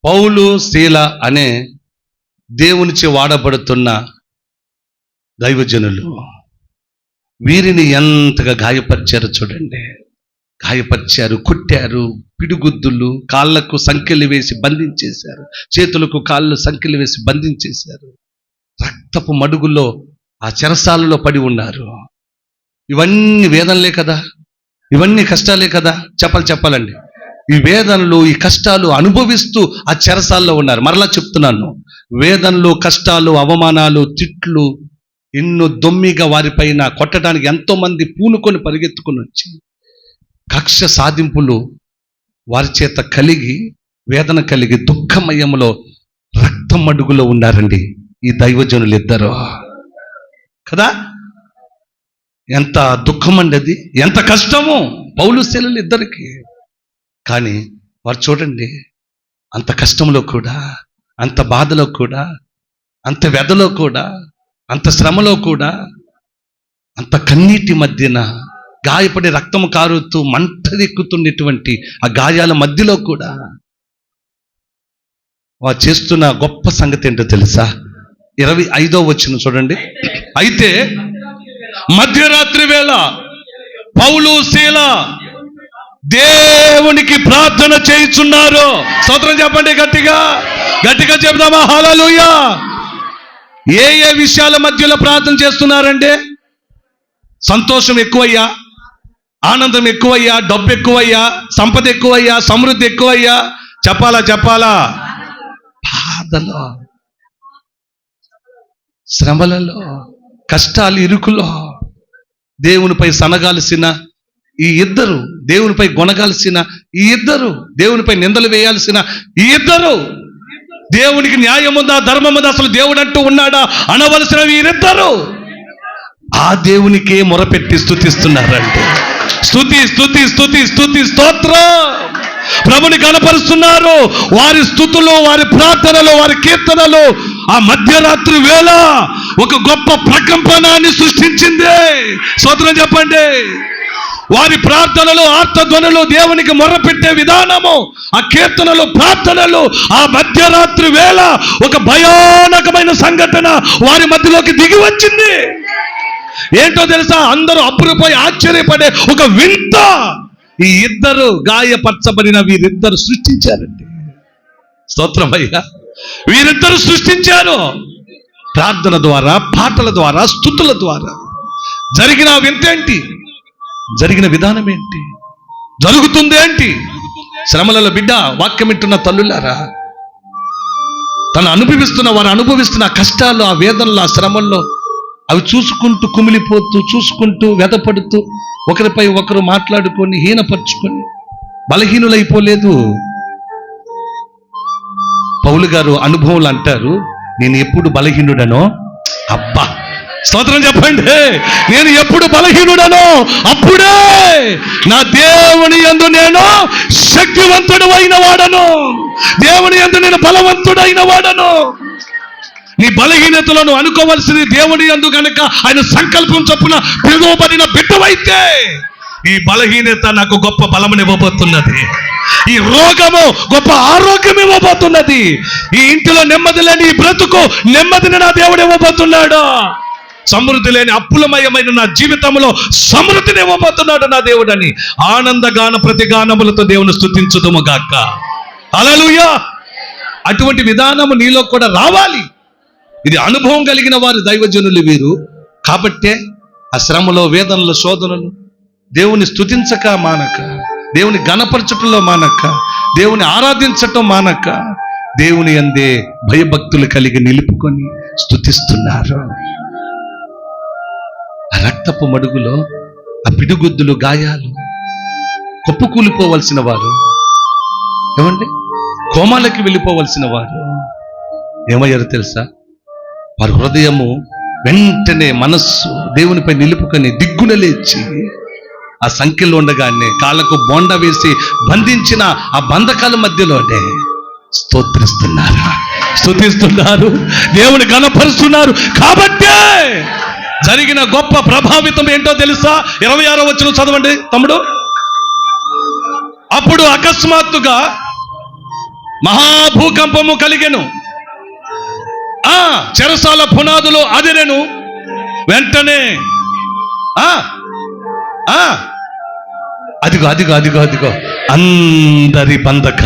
పౌలు శీల అనే దేవునిచే వాడబడుతున్న దైవజనులు వీరిని ఎంతగా గాయపరిచారు చూడండి. గాయపరిచారు, కొట్టారు, పిడిగుద్దులు, కాళ్లకు సంకెళ్ళు వేసి బంధించేశారు, చేతులకు కాళ్ళు సంకెళ్ళు వేసి బంధించేశారు. రక్తపు మడుగుల్లో ఆ చెరసాలలో పడి ఉన్నారు. ఇవన్నీ వేదనలే కదా, ఇవన్నీ కష్టాలే కదా. చెప్పాలండి, ఈ వేదనలు, ఈ కష్టాలు అనుభవిస్తూ ఆ చెరసాల్లో ఉన్నారు. మరలా చెప్తున్నాను, వేదనలు, కష్టాలు, అవమానాలు, తిట్లు ఎన్నో దొమ్మిగా వారిపైన కొట్టడానికి ఎంతో మంది పూనుకొని పరిగెత్తుకొని వచ్చి కక్ష సాధింపులు వారి చేత కలిగి, వేదన కలిగి, దుఃఖమయములో రక్తం మడుగులో ఉన్నారండి ఈ దైవజనులు ఇద్దరు కదా. ఎంత దుఃఖం అండి అది, ఎంత కష్టము పౌలు శీలలు ఇద్దరికి. కానీ వారు చూడండి, అంత కష్టంలో కూడా, అంత బాధలో కూడా, అంత వ్యధలో కూడా, అంత శ్రమలో కూడా, అంత కన్నీటి మధ్యన గాయపడి రక్తము కారుతూ మంటదెక్కుతున్నటువంటి ఆ గాయాల మధ్యలో కూడా వారు చేస్తున్న గొప్ప సంగతి ఏంటో తెలుసా? 25వ వచనం చూడండి. అయితే మధ్యరాత్రి వేళ పౌలు శీల దేవునికి ప్రార్థన చేయుచున్నారు. స్తోత్రం చెప్పండి, గట్టిగా గట్టిగా చెప్దామా? హల్లెలూయా. ఏ విషయాల మధ్యలో ప్రార్థన చేస్తున్నారంటే, సంతోషం ఎక్కువయ్యా, ఆనందం ఎక్కువయ్యా, డబ్బు ఎక్కువయ్యా, సంపద ఎక్కువయ్యా, సమృద్ధి ఎక్కువయ్యా, చెప్పాలా బాధలో, శ్రమలలో, కష్టాలు, ఇరుకులో దేవునిపై సనగాల్సిన ఈ ఇద్దరు, దేవునిపై గొనగాల్సిన ఈ ఇద్దరు, దేవునిపై నిందలు వేయాల్సిన ఈ ఇద్దరు, దేవునికి న్యాయం ఉందా, ధర్మం ఉందా, అసలు దేవుడు అంటూ ఉన్నాడా అనవలసిన వీరిద్దరు ఆ దేవునికే మొరపెట్టి స్తుతిస్తున్నారండి. స్తుతి స్తుతి స్తుతి స్తుతి స్తోత్రం. ప్రభుని కనపరుస్తున్నారు. వారి స్తుతులు, వారి ప్రార్థనలు, వారి కీర్తనలు ఆ మధ్యరాత్రి వేళ ఒక గొప్ప ప్రకంపనాన్ని సృష్టించింది. స్తోత్రం చెప్పండి. వారి ప్రార్థనలు, ఆర్తధ్వనులు, దేవునికి మొర్రపెట్టే విధానము, ఆ కీర్తనలు, ప్రార్థనలు ఆ మధ్యరాత్రి వేళ ఒక భయానకమైన సంఘటన వారి మధ్యలోకి దిగి వచ్చింది. ఏంటో తెలుసా? అందరూ అప్పుడుపోయి ఆశ్చర్యపడే ఒక వింత ఈ ఇద్దరు గాయపరచబడిన వీరిద్దరు సృష్టించారండి. స్తోత్రం అయ్యా. వీరిద్దరు సృష్టించారు. ప్రార్థన ద్వారా, పాటల ద్వారా, స్తుతుల ద్వారా జరిగిన వింత ఏంటి? జరిగిన విధానం ఏంటి? జరుగుతుంది ఏంటి? శ్రమలలో బిడ్డ, వాక్యం వింటున్న తల్లులారా, తను వారు అనుభవిస్తున్న కష్టాలు, ఆ వేదనలు, ఆ శ్రమల్లో అవి చూసుకుంటూ కుమిలిపోతూ, చూసుకుంటూ వ్యధపడుతూ, ఒకరిపై ఒకరు మాట్లాడుకొని హీనపరుచుకొని బలహీనులైపోలేదు. పౌలు గారు అనుభవాలు అంటారు, నేను ఎప్పుడు బలహీనుడనో, అబ్బా స్తోత్రం చెప్పండి, నేను ఎప్పుడు బలహీనుడనో అప్పుడే నా దేవుని యందు నేను శక్తివంతుడు అయిన వాడను, దేవుని యందు నేను బలవంతుడైన వాడను. నీ బలహీనతలను అనుకోవలసింది దేవుని యందు కనుక ఆయన సంకల్పం చొప్పున పిలువబడిన బిడ్డవైతే ఈ బలహీనత నాకు గొప్ప బలమునివ్వబోతున్నది. ఈ రోగము గొప్ప ఆరోగ్యం ఇవ్వబోతున్నది. ఈ ఇంటిలో నెమ్మది లేని ఈ బ్రతుకు నెమ్మదిని నా దేవుడు ఇవ్వబోతున్నాడు. సమృద్ధి లేని అప్పులమయమైన నా జీవితంలో సమృద్ధిని ఇవ్వబోతున్నాడు నా దేవుడని ఆనందగాన ప్రతిగానములతో దేవుని స్తుతించుదుము గాక. హల్లెలూయా. అటువంటి విధానము నీలో కూడా రావాలి. ఇది అనుభవం కలిగిన వారి దైవజనులు వీరు. కాబట్టే ఆ శ్రమలో, వేదనలో, శోధనలు దేవుని స్తుతించక మానక, దేవుని గణపరచటంలో మానక, దేవుని ఆరాధించటం మానక, దేవుని యందే భయభక్తులు కలిగి నిలుపుకొని స్తుతిస్తున్నారు. ఆ రక్తపు మడుగులో ఆ పిడిగుద్దులు, గాయాలు, కొప్పుకూలిపోవలసిన వారు, ఏమండి కోమాలకి వెళ్ళిపోవలసిన వారు ఏమయ్యారు తెలుసా? వారి హృదయము వెంటనే, మనస్సు దేవునిపై నిలుపుకొని దిగ్గున లేచి ఆ సంఖ్యలో ఉండగానే కాళ్ళకు బోండ వేసి బంధించిన ఆ బంధకాల మధ్యలోనే స్తుతిస్తున్నారు, దేవుని గణపరుస్తున్నారు. కాబట్టే జరిగిన గొప్ప ప్రభావితం ఏంటో తెలుసా? 26వ వచనం చదవండి తమ్ముడు. అప్పుడు అకస్మాత్తుగా మహాభూకంపము కలిగెను. చెరసాల పునాదులు అదిరెను. వెంటనే అదిగో అందరి బంధక